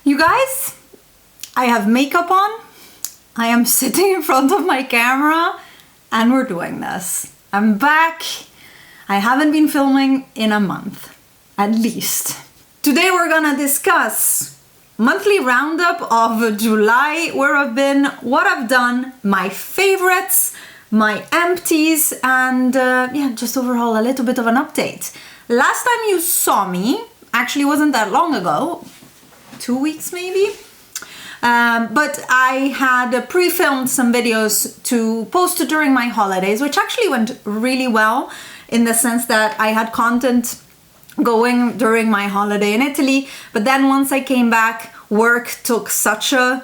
You guys, I have makeup on. I am sitting in front of my camera and we're doing this. I'm back. I haven't been filming in a month, at least. Today we're gonna discuss monthly roundup of July, where I've been, what I've done, my favorites, my empties, and yeah, just overall a little bit of an update. Last time you saw me, actually wasn't that long ago, 2 weeks maybe, but I had pre-filmed some videos to post during my holidays, which actually went really well in the sense that I had content going during my holiday in Italy, but then once I came back, work took such a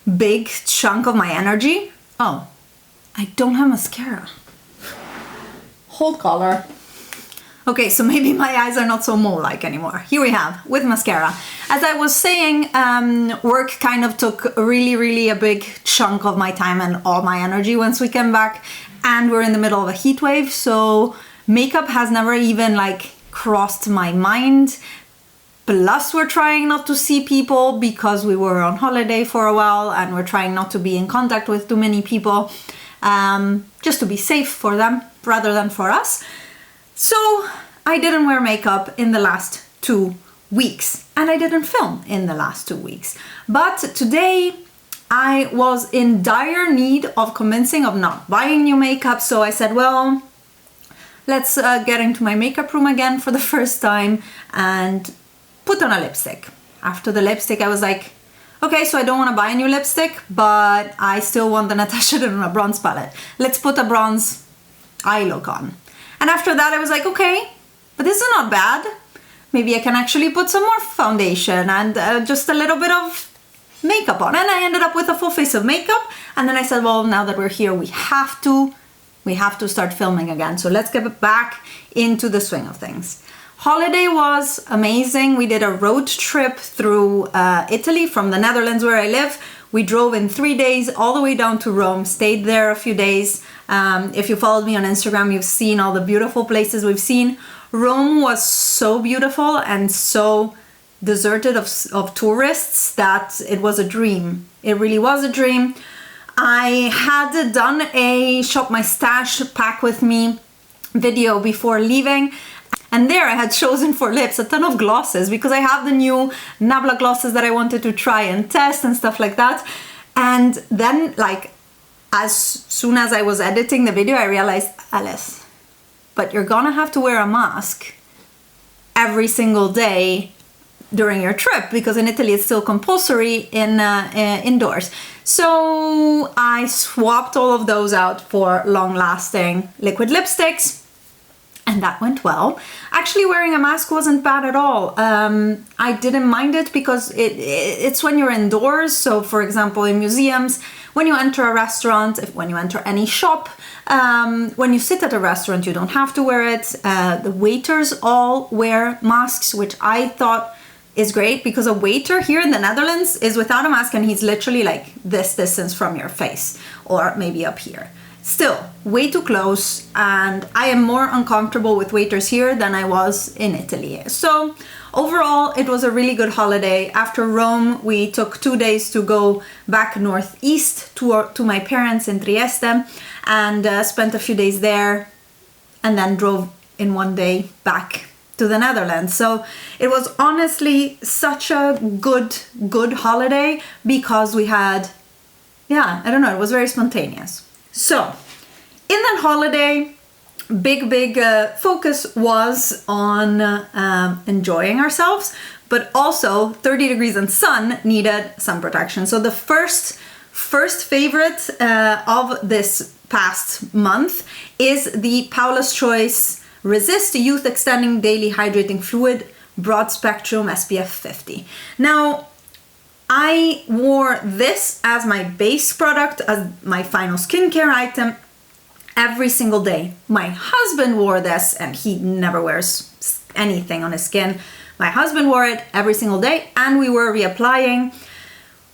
big chunk of my energy. Oh, I don't have mascara. Hold color. Okay, so maybe my eyes are not so mole-like anymore. Here we have, with mascara. As I was saying, work kind of took really a big chunk of my time and all my energy once we came back, and we're in the middle of a heat wave, so makeup has never even like crossed my mind. Plus we're trying not to see people because we were on holiday for a while, and we're trying not to be in contact with too many people, just to be safe for them rather than for us. So I didn't wear makeup in the last 2 weeks, and I didn't film in the last 2 weeks. But today I was in dire need of convincing of not buying new makeup, so I said, well, let's get into my makeup room again for the first time and put on a lipstick. After the lipstick I was like, okay, so I don't want to buy a new lipstick, but I still want the Natasha Denona bronze palette. Let's put a bronze eye look on. And after that I was like, okay, but this is not bad. Maybe I can actually put some more foundation and just a little bit of makeup on. And I ended up with a full face of makeup. And then I said, well, now that we're here, we have to start filming again. So let's get back into the swing of things. Holiday was amazing. We did a road trip through Italy from the Netherlands where I live. We drove in 3 days all the way down to Rome, stayed there a few days. If you followed me on Instagram, you've seen all the beautiful places we've seen. Rome was so beautiful and so deserted of tourists that it was a dream. It really was a dream. I had done a shop my stash, pack with me video before leaving. And there I had chosen for lips a ton of glosses because I have the new Nabla glosses that I wanted to try and test and stuff like that. And then, like, as soon as I was editing the video, I realized, Alice, but you're gonna have to wear a mask every single day during your trip because in Italy it's still compulsory in indoors. So I swapped all of those out for long-lasting liquid lipsticks. And that went well. Actually, wearing a mask wasn't bad at all. I didn't mind it because it's when you're indoors. So for example, in museums, when you enter a restaurant, when you enter any shop, when you sit at a restaurant, you don't have to wear it. The waiters all wear masks, which I thought is great because a waiter here in the Netherlands is without a mask and he's literally like this distance from your face or maybe up here. Still, way too close, and I am more uncomfortable with waiters here than I was in Italy. So overall, it was a really good holiday. After Rome, we took 2 days to go back northeast to my parents in Trieste and spent a few days there and then drove in 1 day back to the Netherlands. So it was honestly such a good holiday because we had, yeah, I don't know, it was very spontaneous. So, in that holiday, big focus was on enjoying ourselves, but also 30 degrees and sun needed sun protection. So the first favorite of this past month is the Paulus Choice Resist Youth Extending Daily Hydrating Fluid Broad Spectrum SPF 50. Now, I wore this as my base product, as my final skincare item every single day. My husband wore this and he never wears anything on his skin. My husband wore it every single day and we were reapplying.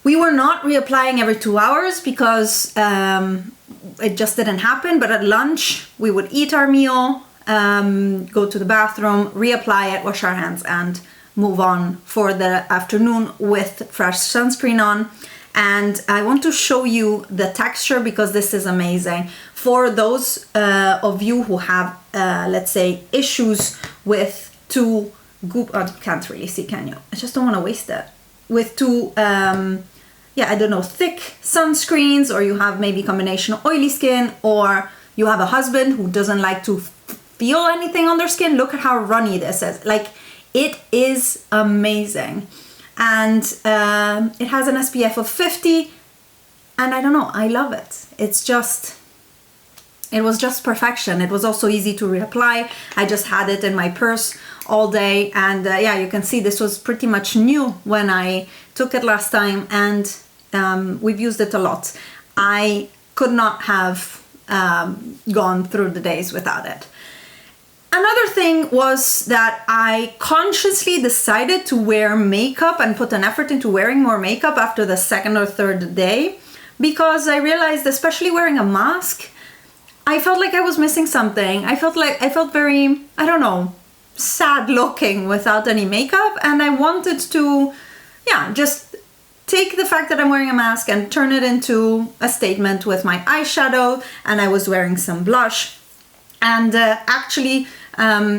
We were not reapplying every 2 hours because it just didn't happen, but at lunch we would eat our meal, go to the bathroom, reapply it, wash our hands and move on for the afternoon with fresh sunscreen on. And I want to show you the texture because this is amazing. For those of you who have, let's say, issues with too goop, oh, you can't really see, can you? I just don't want to waste it. With too, yeah, I don't know, thick sunscreens, or you have maybe combination of oily skin, or you have a husband who doesn't like to feel anything on their skin. Look at how runny this is. Like, it is amazing. And it has an SPF of 50, and I don't know, I love it. It was just perfection. It was also easy to reapply. I just had it in my purse all day, and yeah, you can see this was pretty much new when I took it last time, and we've used it a lot. I could not have gone through the days without it. Another thing was that I consciously decided to wear makeup and put an effort into wearing more makeup after the second or third day, because I realized, especially wearing a mask, I felt like I was missing something. I felt very, I don't know, sad looking without any makeup, and I wanted to, yeah, just take the fact that I'm wearing a mask and turn it into a statement with my eyeshadow. And I was wearing some blush, and actually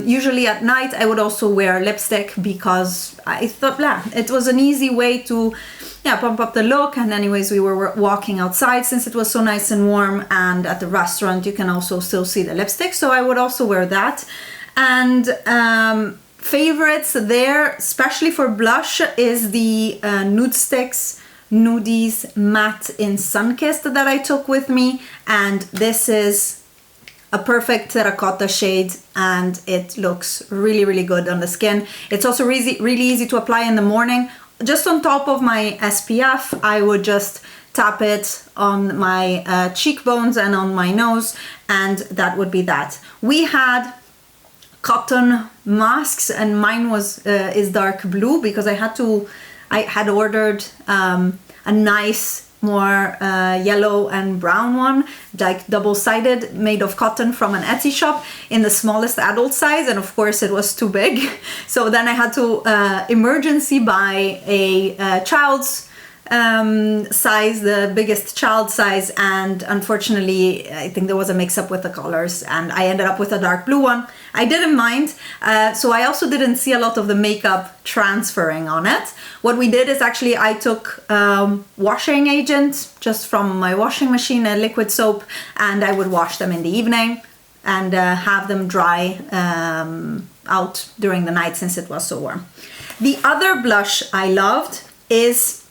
usually at night I would also wear lipstick, because I thought, yeah, it was an easy way to, yeah, pump up the look. And anyways, we were walking outside since it was so nice and warm, and at the restaurant you can also still see the lipstick, so I would also wear that. And favorites there, especially for blush, is the Nude Sticks Nudies Matte in Sunkissed that I took with me, and this is a perfect terracotta shade, and it looks really, really good on the skin. It's also really easy to apply in the morning. Just on top of my SPF, I would just tap it on my cheekbones and on my nose, and that would be that. We had cotton masks, and mine was is dark blue, because I had ordered a nice more yellow and brown one, like double-sided, made of cotton from an Etsy shop in the smallest adult size, and of course it was too big. So then I had to emergency buy a child's size, the biggest child size, and unfortunately I think there was a mix-up with the colors, and I ended up with a dark blue one. I didn't mind, so I also didn't see a lot of the makeup transferring on it. What we did is actually I took washing agent just from my washing machine, a liquid soap, and I would wash them in the evening and have them dry out during the night since it was so warm. The other blush I loved is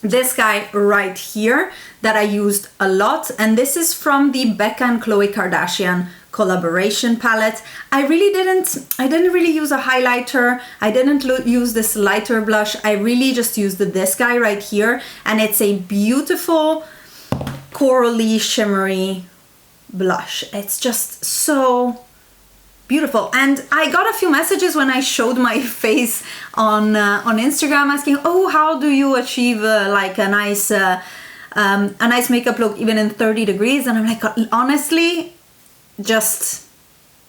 this guy right here that I used a lot, and this is from the Becca and Khloe Kardashian collaboration palette. I didn't really use a highlighter. I didn't use this lighter blush. I really just used this guy right here, and it's a beautiful corally shimmery blush. It's just so beautiful. And I got a few messages when I showed my face on Instagram asking, oh, how do you achieve like a nice makeup look even in 30 degrees? And I'm like, honestly, just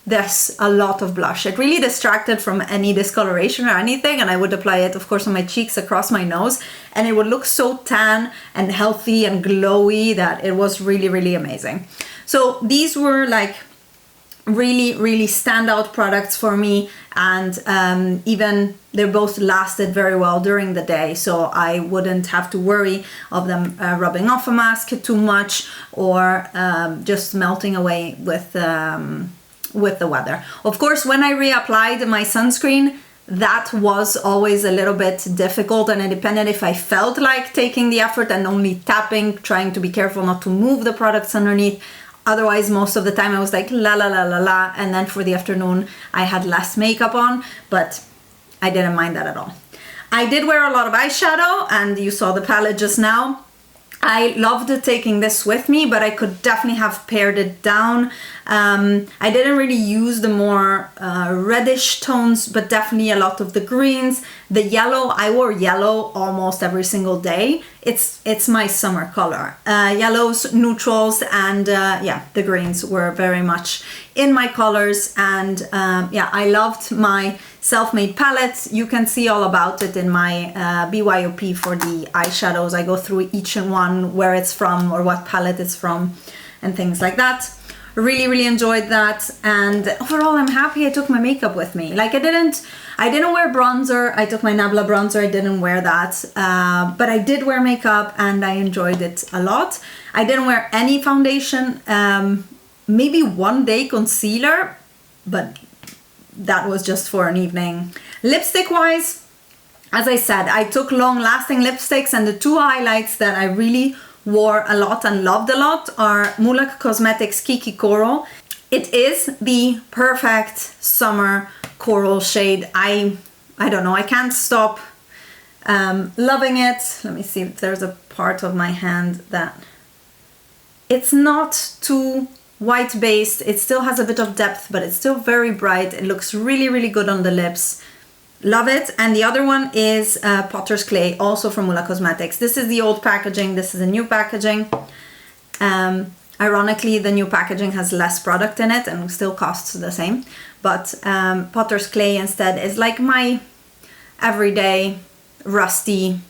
there's a lot of blush. It really distracted from any discoloration or anything, and I would apply it, of course, on my cheeks, across my nose, and it would look so tan and healthy and glowy that it was really, really amazing. So these were like really standout products for me, and even they both lasted very well during the day, so I wouldn't have to worry of them rubbing off a mask too much, or just melting away with the weather. Of course, when I reapplied my sunscreen, that was always a little bit difficult, and it depended if I felt like taking the effort and only tapping, trying to be careful not to move the products underneath. Otherwise, most of the time I was like la la la la la, and then for the afternoon I had less makeup on, but I didn't mind that at all. I did wear a lot of eyeshadow, and you saw the palette just now. I loved taking this with me, but I could definitely have pared it down. I didn't really use the more reddish tones, but definitely a lot of the greens. The yellow, I wore yellow almost every single day. It's my summer color. Yellows, neutrals, and yeah, the greens were very much in my colors. And yeah, I loved my self-made palette. You can see all about it in my BYOP for the eyeshadows. I go through each and one, where it's from or what palette it's from and things like that. Really enjoyed that, and overall I'm happy I took my makeup with me. Like I didn't wear bronzer. I took my Nabla bronzer, I didn't wear that, but I did wear makeup and I enjoyed it a lot. I didn't wear any foundation, maybe one day concealer, but that was just for an evening. Lipstick wise, as I said, I took long lasting lipsticks, and the two highlights that I really wore a lot and loved a lot are Mulak Cosmetics Kiki Coral. It is the perfect summer coral shade. I don't know, I can't stop loving it. Let me see if there's a part of my hand that it's not too white based. It still has a bit of depth, but it's still very bright. It looks really good on the lips. Love it. And the other one is Potter's Clay, also from Mula Cosmetics. This is the old packaging, this is the new packaging. Ironically, the new packaging has less product in it and still costs the same. But Potter's Clay instead is like my everyday rusty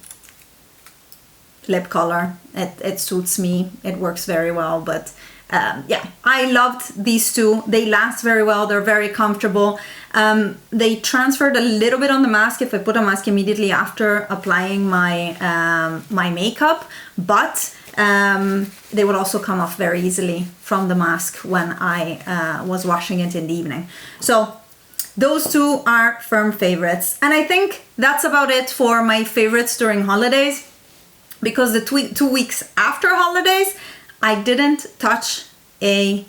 lip color. It suits me, it works very well, but yeah, I loved these two. They last very well, they're very comfortable. They transferred a little bit on the mask if I put a mask immediately after applying my my makeup, but they would also come off very easily from the mask when I was washing it in the evening. So those two are firm favorites, and I think that's about it for my favorites during holidays, because the 2 weeks after holidays I didn't touch a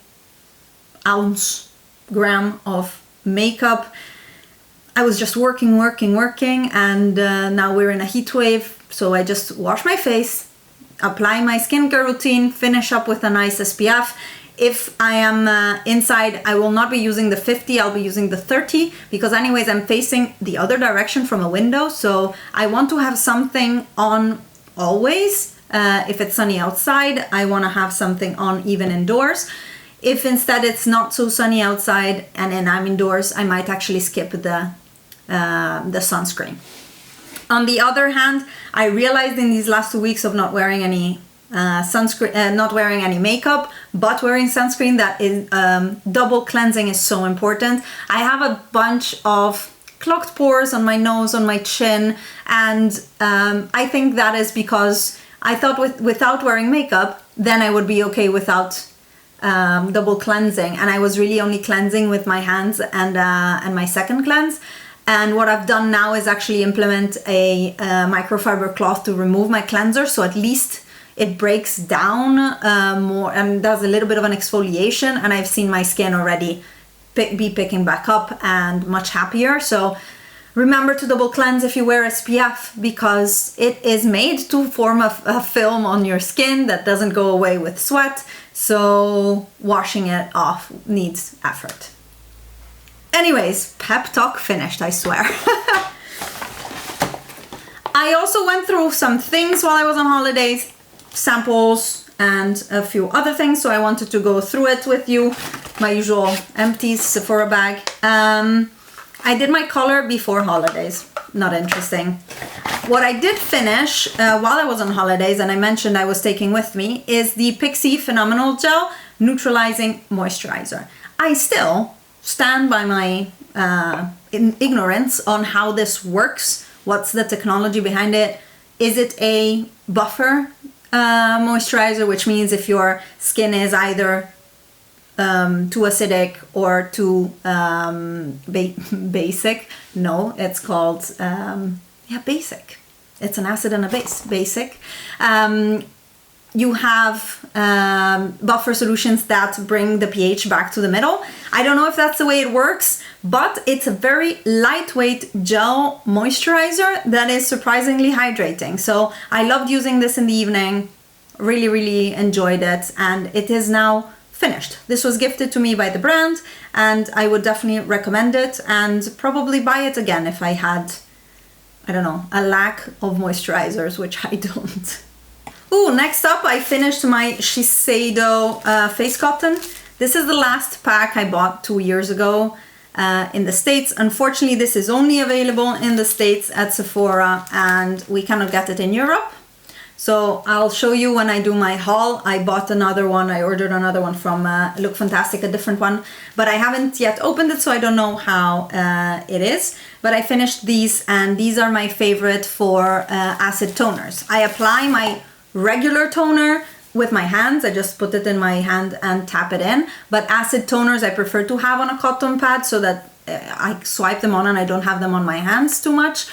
gram of makeup. I was just working, and now we're in a heat wave, so I just wash my face, apply my skincare routine, finish up with a nice SPF. If I am inside, I will not be using the 50, I'll be using the 30, because anyways I'm facing the other direction from a window, so I want to have something on always. If it's sunny outside, I want to have something on even indoors. If instead it's not so sunny outside and then I'm indoors, I might actually skip the sunscreen. On the other hand, I realized in these last 2 weeks of not wearing any sunscreen, not wearing any makeup, but wearing sunscreen, that is double cleansing is so important. I have a bunch of clogged pores on my nose, on my chin, and I think that is because I thought without wearing makeup, then I would be okay without double cleansing, and I was really only cleansing with my hands and my second cleanse. And what I've done now is actually implement a microfiber cloth to remove my cleanser, so at least it breaks down more and does a little bit of an exfoliation, and I've seen my skin already be picking back up and much happier. So remember to double cleanse if you wear SPF, because it is made to form a film on your skin that doesn't go away with sweat. So washing it off needs effort. Anyways, pep talk finished, I swear. I also went through some things while I was on holidays, samples and a few other things, so I wanted to go through it with you. My usual Empties Sephora Bag. I did my color before holidays, not interesting. What I did finish while I was on holidays, and I mentioned I was taking with me, is the Pixi Phenomenal Gel Neutralizing Moisturizer. I still stand by my ignorance on how this works. What's the technology behind it? Is it a buffer moisturizer, which means if your skin is either too acidic or too basic? No, it's called basic. It's an acid and a base, basic. You have buffer solutions that bring the pH back to the middle. I don't know if that's the way it works, but it's a very lightweight gel moisturizer that is surprisingly hydrating. So I loved using this in the evening, really enjoyed it, and it is now finished. This was gifted to me by the brand, and I would definitely recommend it and probably buy it again if I had, I don't know, a lack of moisturizers, which I don't. Ooh, next up I finished my Shiseido face cotton. This is the last pack I bought 2 years ago in the States. Unfortunately, this is only available in the States at Sephora, and we cannot get it in Europe. So I'll show you when I do my haul. I bought another one. I ordered another one from Look Fantastic, a different one, but I haven't yet opened it, so I don't know how it is. But I finished these, and these are my favorite for acid toners. I apply my regular toner with my hands. I just put it in my hand and tap it in. But acid toners I prefer to have on a cotton pad so that I swipe them on and I don't have them on my hands too much.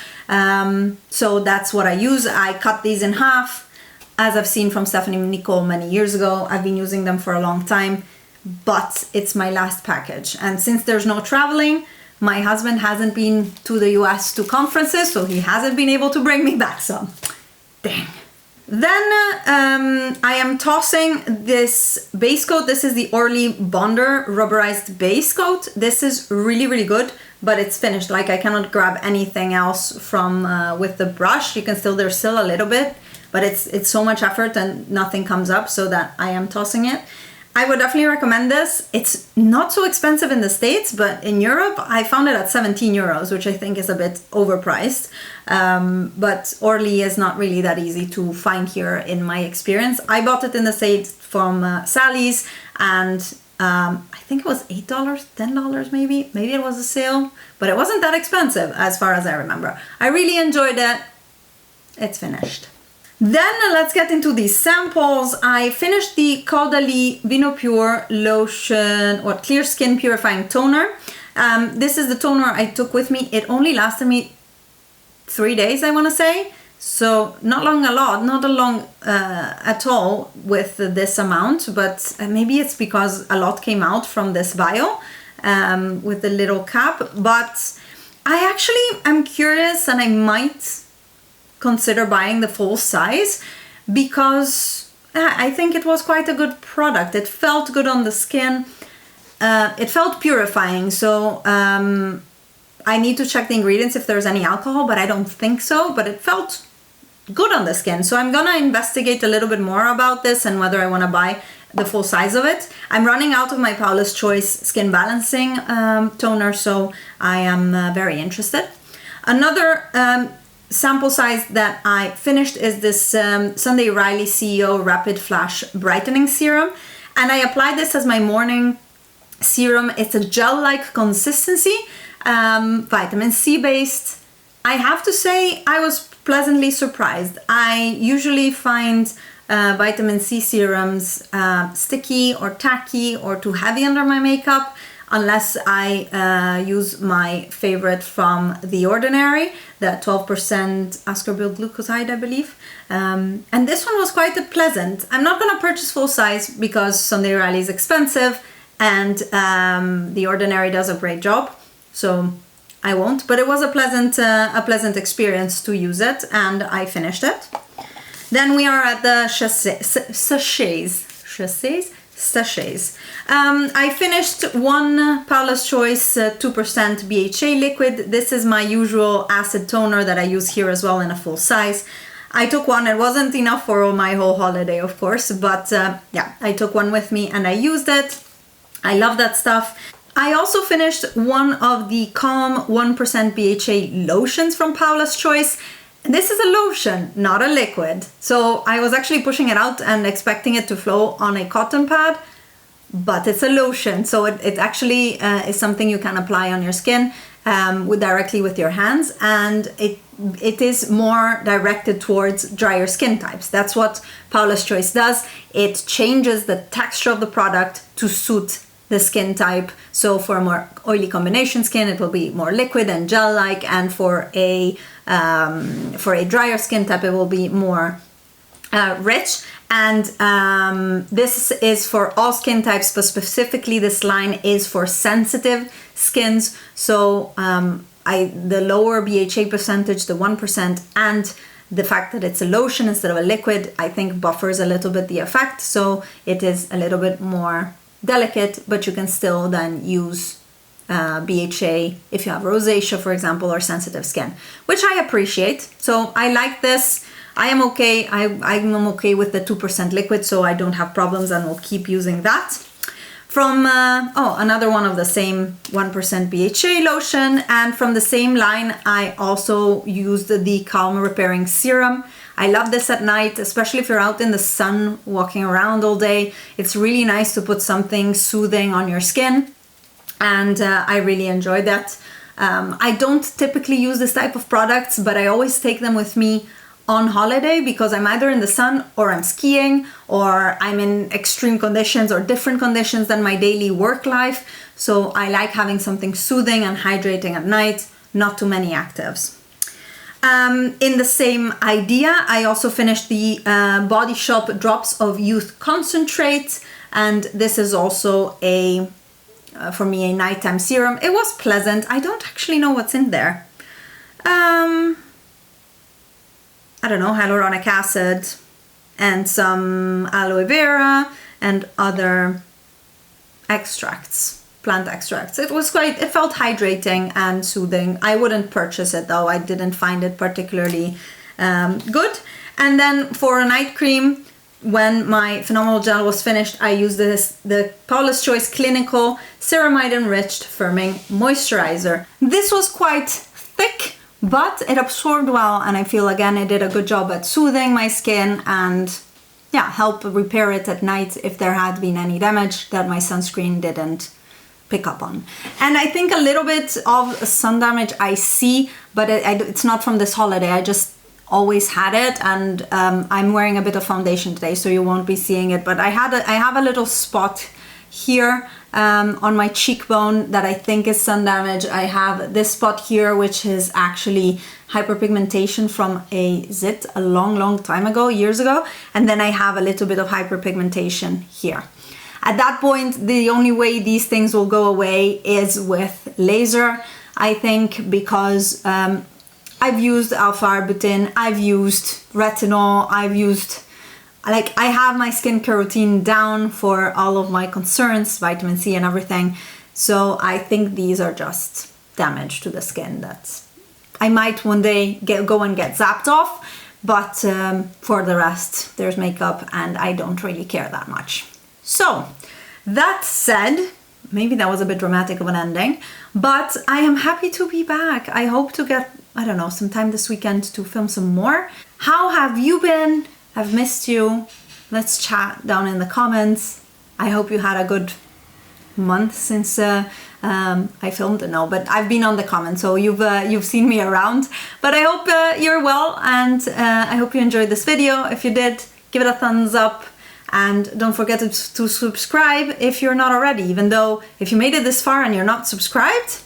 So that's what I use. I cut these in half, as I've seen from Stephanie Nicole many years ago. I've been using them for a long time, but it's my last package. And since there's no traveling, my husband hasn't been to the US to conferences, so he hasn't been able to bring me back some. Dang. Then I am tossing this base coat. This is the Orly Bonder Rubberized base coat. This is really, really good, but it's finished. Like, I cannot grab anything else from with the brush. You can still, there's still a little bit, but it's so much effort and nothing comes up, so that I am tossing it. I would definitely recommend this. It's not so expensive in the States, but in Europe, I found it at 17 euros, which I think is a bit overpriced. But Orly is not really that easy to find here in my experience. I bought it in the States from Sally's, and I think it was $8, $10 maybe. Maybe it was a sale, but it wasn't that expensive as far as I remember. I really enjoyed it. It's finished. Then let's get into these samples. I finished the Caudalie Vino Pure Lotion or Clear Skin Purifying Toner. This is the toner I took with me. It only lasted me 3 days, I want to say. So not long at all with this amount, but maybe it's because a lot came out from this vial with the little cap. But I actually am curious, and I might consider buying the full size, because I think it was quite a good product. It felt good on the skin. It felt purifying, so I need to check the ingredients if there's any alcohol, but I don't think so. But it felt good on the skin, so I'm gonna investigate a little bit more about this and whether I want to buy the full size of it. I'm running out of my Paulus Choice Skin Balancing toner, so I am very interested. Another sample size that I finished is this Sunday Riley CEO Rapid Flash Brightening Serum, and I applied this as my morning serum. It's a gel-like consistency, vitamin C based. I have to say I was pleasantly surprised. I usually find vitamin C serums sticky or tacky or too heavy under my makeup, unless I use my favorite from The Ordinary, the 12% ascorbyl glucoside, I believe. And this one was quite pleasant. I'm not gonna purchase full size because Sunday Riley is expensive, and The Ordinary does a great job, so I won't. But it was a pleasant experience to use it, and I finished it. Then we are at the sachets. I finished one Paulus Choice 2% BHA liquid. This is my usual acid toner that I use here as well in a full size. I took one. It wasn't enough for my whole holiday, of course, but yeah, I took one with me and I used it. I love that stuff. I also finished one of the Calm 1% BHA lotions from Paulus Choice. This is a lotion, not a liquid. So I was actually pushing it out and expecting it to flow on a cotton pad, but it's a lotion. So it actually is something you can apply on your skin directly with your hands, and it is more directed towards drier skin types. That's what Paulus Choice does. It changes the texture of the product to suit the skin type. So for a more oily combination skin, it will be more liquid and gel-like, and for a drier skin type, it will be more rich. And this is for all skin types, but specifically this line is for sensitive skins. So the lower BHA percentage, the 1%, and the fact that it's a lotion instead of a liquid, I think buffers a little bit the effect. So it is a little bit more delicate, but you can still then use BHA if you have rosacea, for example, or sensitive skin, which I appreciate. So I like this. I am okay. I'm okay with the 2% liquid, so I don't have problems, and will keep using that. From, another one of the same 1% BHA lotion, and from the same line, I also used the Calm Repairing Serum. I love this at night, especially if you're out in the sun walking around all day. It's really nice to put something soothing on your skin, and I really enjoy that. I don't typically use this type of products, but I always take them with me on holiday because I'm either in the sun or I'm skiing or I'm in extreme conditions or different conditions than my daily work life. So I like having something soothing and hydrating at night, not too many actives. In the same idea, I also finished the Body Shop Drops of Youth Concentrate, and this is also a for me a nighttime serum. It was pleasant. I don't actually know what's in there. I don't know, hyaluronic acid and some aloe vera and other extracts, plant extracts. It felt hydrating and soothing. I wouldn't purchase it though. I didn't find it particularly good. And then for a night cream, when my Phenomenal Gel was finished, I used the Paulus Choice Clinical Ceramide Enriched Firming Moisturizer. This was quite thick, but it absorbed well, and I feel again it did a good job at soothing my skin and help repair it at night if there had been any damage that my sunscreen didn't pick up on. And I think a little bit of sun damage I see, but it's not from this holiday. I just always had it, and I'm wearing a bit of foundation today, so you won't be seeing it, but I have a little spot here on my cheekbone that I think is sun damage. I have this spot here, which is actually hyperpigmentation from a zit a long time ago, years ago, and then I have a little bit of hyperpigmentation here. At that point, the only way these things will go away is with laser, I think, because I've used alpha-arbutin, I've used retinol, I have my skincare routine down for all of my concerns, vitamin C and everything. So I think these are just damage to the skin that I might one day go and get zapped off. But for the rest, there's makeup and I don't really care that much. So that said, maybe that was a bit dramatic of an ending, but I am happy to be back. I hope to get, I don't know, some time this weekend to film some more. How have you been? I've missed you. Let's chat down in the comments. I hope you had a good month since I filmed. No, but I've been on the comments, so you've seen me around. But I hope you're well, and I hope you enjoyed this video. If you did, give it a thumbs up, and don't forget to subscribe if you're not already. Even though if you made it this far and you're not subscribed,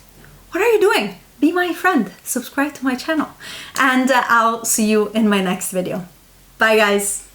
what are you doing? Be my friend. Subscribe to my channel, and I'll see you in my next video. Bye guys.